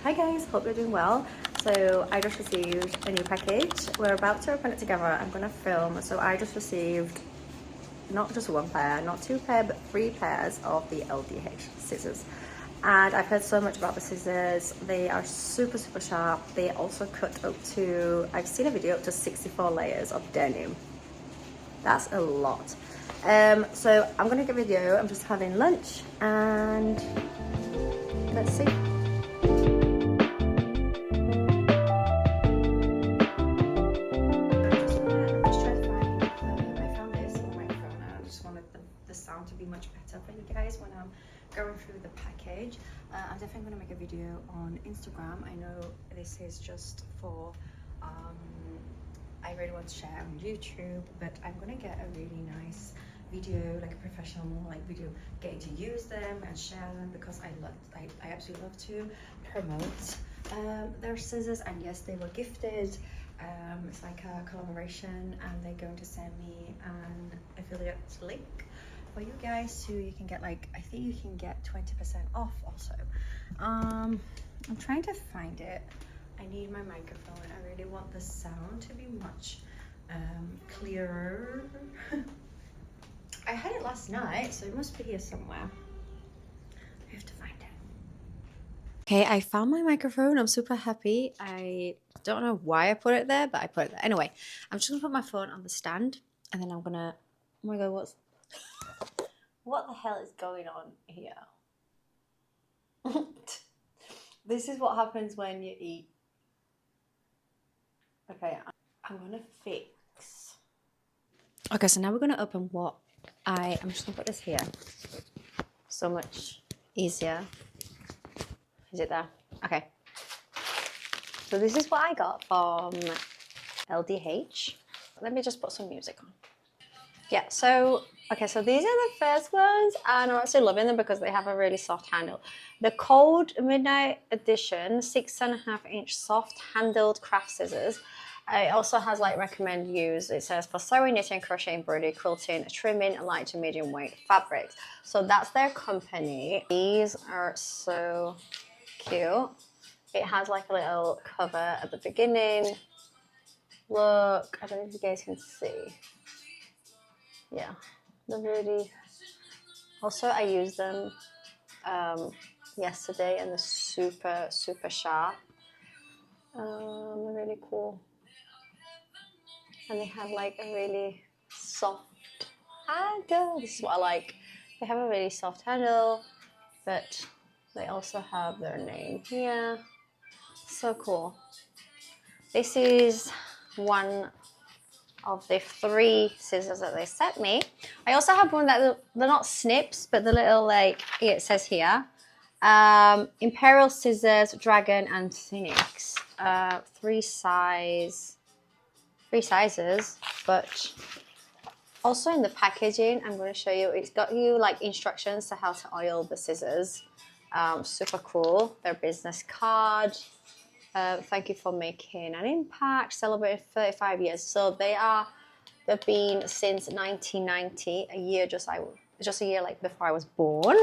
Hi guys, hope you're doing well. So I just received a new package. We're about to open it together. I'm gonna film. So I just received not just one pair, not two pair, but 3 pairs of the LDH scissors. And I've heard so much about the scissors. They are super sharp. They also cut up to, I've seen a video up to 64 layers of denim. That's a lot. So I'm gonna get a video. I'm just having lunch and let's see. The sound to be much better for you guys when I'm going through the package. I'm definitely going to make a video on Instagram. I know this is just for I really want to share on YouTube, but I'm going to get a really nice video, like a professional like video, getting to use them and share them, because I absolutely love to promote their scissors. And yes, they were gifted. It's like a collaboration, and they're going to send me an affiliate link for you guys, so you can get, like, I think you can get 20% off also. I'm trying to find it. I need my microphone. I really want the sound to be much clearer. I had it last night, so it must be here somewhere. I have to find it. Okay, I found my microphone. I'm super happy. I don't know why I put it there, but I put it there. Anyway, I'm just gonna put my phone on the stand, and then I'm gonna, oh my god, what the hell is going on here? This is what happens when you eat. Okay, I'm gonna fix. Okay, so now we're gonna open what I'm just gonna put this here. So much easier. Is it there? Okay. So this is what I got from LDH. Let me just put some music on. Yeah, so, okay, so these are the first ones, and I'm actually loving them because they have a really soft handle. The Cold Midnight Edition 6.5-inch soft handled craft scissors. It also has, like, recommend use. It says for sewing, knitting, crochet, embroidery, quilting, trimming, light to medium weight fabrics. So that's their company. These are so cute. It has like a little cover at the beginning. Look, I don't know if you guys can see. Yeah, they're really. Also, I used them yesterday, and they're super sharp. They're really cool, and they have like a really soft handle. This is what I like. They have a really soft handle, but they also have their name here. So cool. This is one of the 3 scissors that they sent me. I also have one that they're not snips, but the little, like, it says here, Imperial Scissors, Dragon and Phoenix. 3 sizes, but also in the packaging, I'm going to show you, it's got you like instructions to how to oil the scissors. Super cool. Their business card. Thank you for making an impact, celebrating 35 years. So they've been since 1990, a year just a year like before I was born.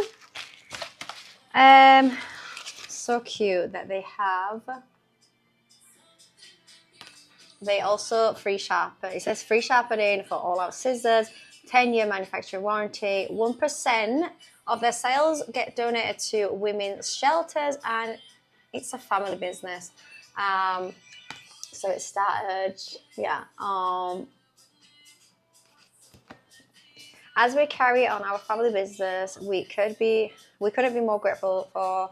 So cute that they have. They also free sharpen. It says free sharpening for all our scissors, 10-year manufacturing warranty, 1% of their sales get donated to women's shelters, and it's a family business. So it started, yeah. As we carry on our family business, we couldn't be more grateful for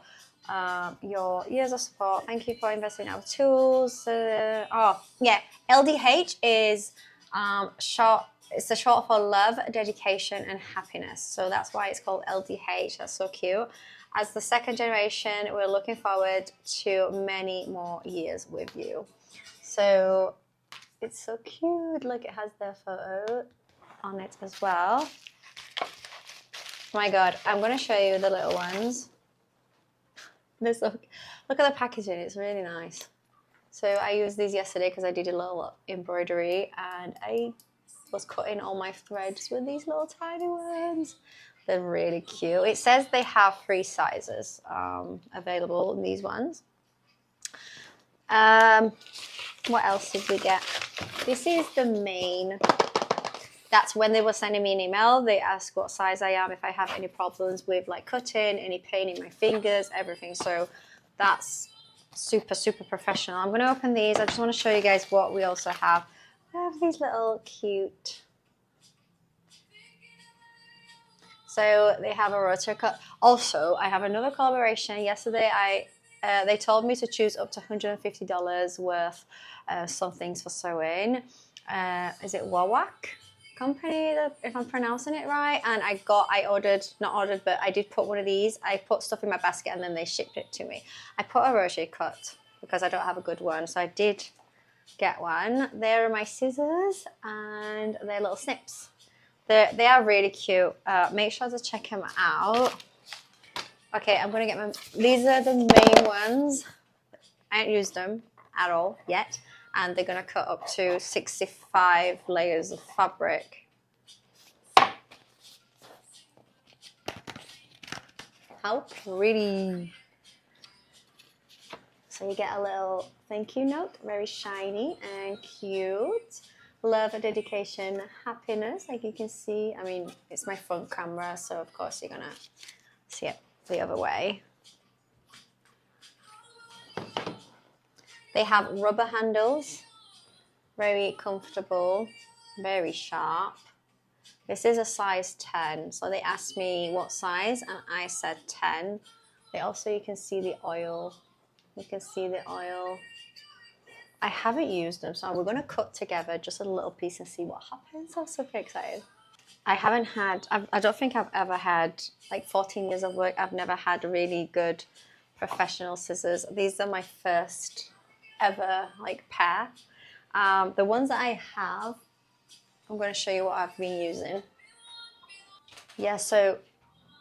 your years of support. Thank you for investing in our tools. LDH is short. It's the short for love, dedication, and happiness. So that's why it's called LDH. That's so cute. As the second generation, we're looking forward to many more years with you. So it's so cute. Look, it has their photo on it as well. Oh my god, I'm going to show you the little ones. Look at the packaging. It's really nice. So I used these yesterday because I did a little embroidery, and I was cutting all my threads with these little tiny ones. They're really cute. It says they have 3 sizes available in these ones. What else did we get? This is the main. That's when they were sending me an email. They ask what size I am, if I have any problems with like cutting, any pain in my fingers, everything. So that's super, super professional. I'm going to open these. I just want to show you guys what we also have. We have these little cute. So they have a rotary cut. Also, I have another collaboration. Yesterday, they told me to choose up to $150 worth some things for sewing. Is it Wawak company, if I'm pronouncing it right? And I did put one of these. I put stuff in my basket and then they shipped it to me. I put a rotary cut because I don't have a good one. So I did get one. There are my scissors and they're little snips. They are really cute. Make sure to check them out. Okay, I'm gonna get my. These are the main ones. I haven't used them at all yet, and they're gonna cut up to 65 layers of fabric. How pretty! So you get a little thank you note, very shiny and cute. Love, dedication, happiness, like you can see. I mean, it's my front camera, so of course you're gonna see it the other way. They have rubber handles, very comfortable, very sharp. This is a size 10, so they asked me what size, and I said 10. They also, you can see the oil. You can see the oil. I haven't used them, so we're going to cut together just a little piece and see what happens. I'm super excited. I don't think I've ever had, like 14 years of work, I've never had really good professional scissors. These are my first ever like pair. The ones that I have, I'm going to show you what I've been using. Yeah, so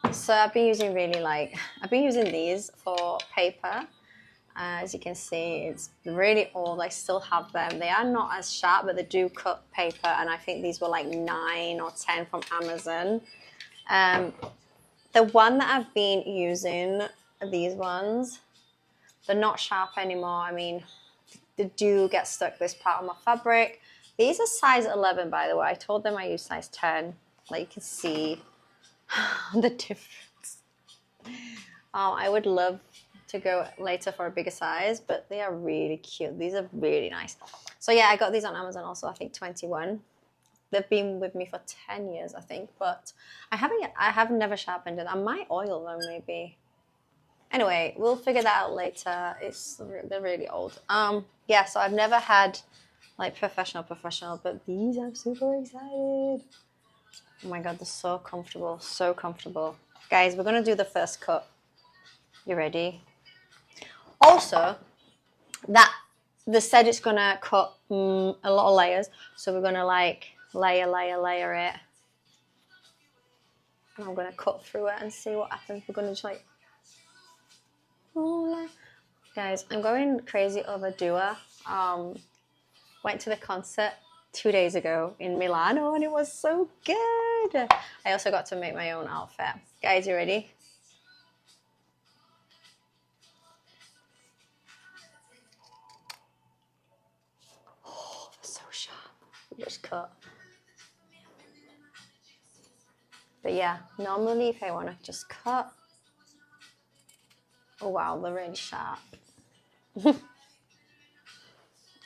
I've been using I've been using these for paper. As you can see, it's really old. I still have them. They are not as sharp, but they do cut paper. And I think these were like 9 or 10 from Amazon. The one that I've been using, these ones, they're not sharp anymore. I mean, they do get stuck this part of my fabric. These are size 11, by the way. I told them I use size 10. Like you can see the difference. I would love to go later for a bigger size, but they are really cute. These are really nice. So yeah, I got these on Amazon also, I think 21. They've been with me for 10 years, I think, but I have never sharpened it. I might oil them maybe. Anyway, we'll figure that out later. They're really old. Yeah, so I've never had like professional, but these I'm super excited. Oh my God, they're so comfortable, so comfortable. Guys, we're gonna do the first cut. You ready? Also, they said it's gonna cut a lot of layers, so we're gonna like layer it. And I'm gonna cut through it and see what happens. We're gonna just like, guys, I'm going crazy over Dua. Went to the concert 2 days ago in Milano, and it was so good. I also got to make my own outfit. Guys, you ready? So sharp. Just cut. But yeah, normally if I want to just cut. Oh wow, they're really sharp. I'm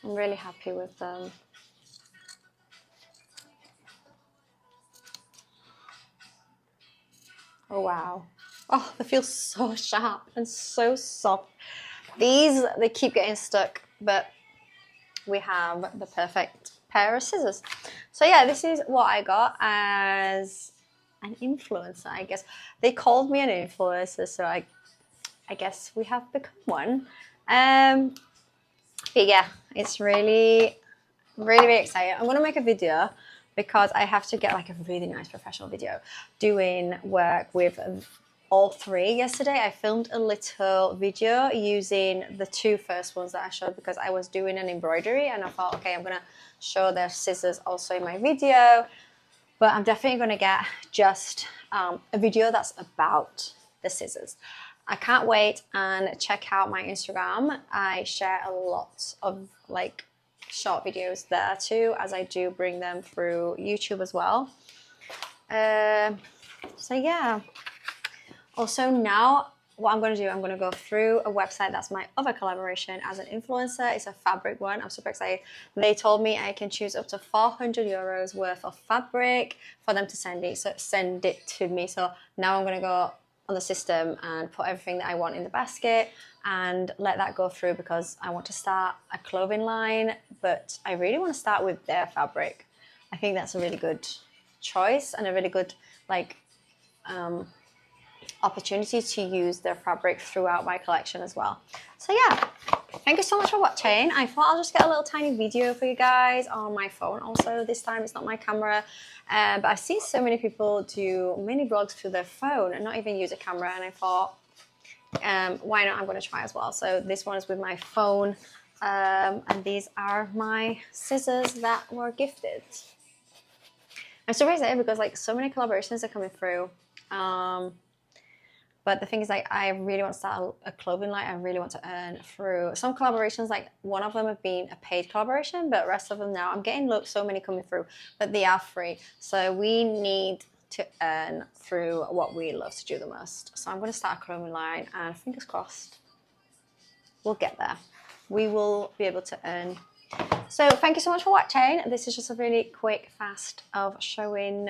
really happy with them. Oh wow. Oh, they feel so sharp and so soft. These, they keep getting stuck, but we have the perfect pair of scissors. So yeah, this is what I got as an influencer, I guess. They called me an influencer, so I guess we have become one. But yeah, it's really, really, really exciting. I'm gonna make a video because I have to get like a really nice professional video doing work with all three. Yesterday I filmed a little video using the 2 first ones that I showed because I was doing an embroidery and I thought, okay, I'm gonna show their scissors also in my video, but I'm definitely gonna get just a video that's about the scissors. I can't wait and check out my Instagram. I share a lot of like short videos there too, as I do bring them through YouTube as well. So yeah. Also now, what I'm going to do, I'm going to go through a website that's my other collaboration as an influencer. It's a fabric one. I'm super excited. They told me I can choose up to 400 euros worth of fabric for them to send it to me. So now I'm going to go on the system and put everything that I want in the basket and let that go through, because I want to start a clothing line, but I really want to start with their fabric. I think that's a really good choice and a really good like opportunity to use their fabric throughout my collection as well. So yeah, thank you so much for watching. I thought I'll just get a little tiny video for you guys on my phone. Also, this time it's not my camera, but I've seen so many people do mini vlogs through their phone and not even use a camera, and I thought, why not? I'm going to try as well. So this one is with my phone, and these are my scissors that were gifted. I'm super excited because like so many collaborations are coming through. But the thing is, like, I really want to start a clothing line. I really want to earn through some collaborations. Like, one of them have been a paid collaboration, but the rest of them now, I'm getting so many coming through, but they are free. So we need to earn through what we love to do the most. So I'm going to start a clothing line, and fingers crossed, we'll get there. We will be able to earn. So thank you so much for watching. This is just a really quick, fast of showing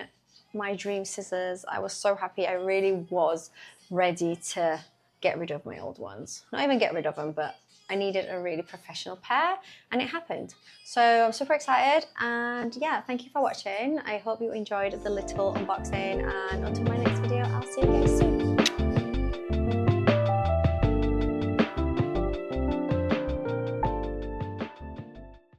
my dream scissors. I was so happy. I really was ready to get rid of my old ones. Not even get rid of them, but I needed a really professional pair, and it happened. So I'm super excited, and yeah, thank you for watching. I hope you enjoyed the little unboxing, and until my next video, I'll see you guys soon.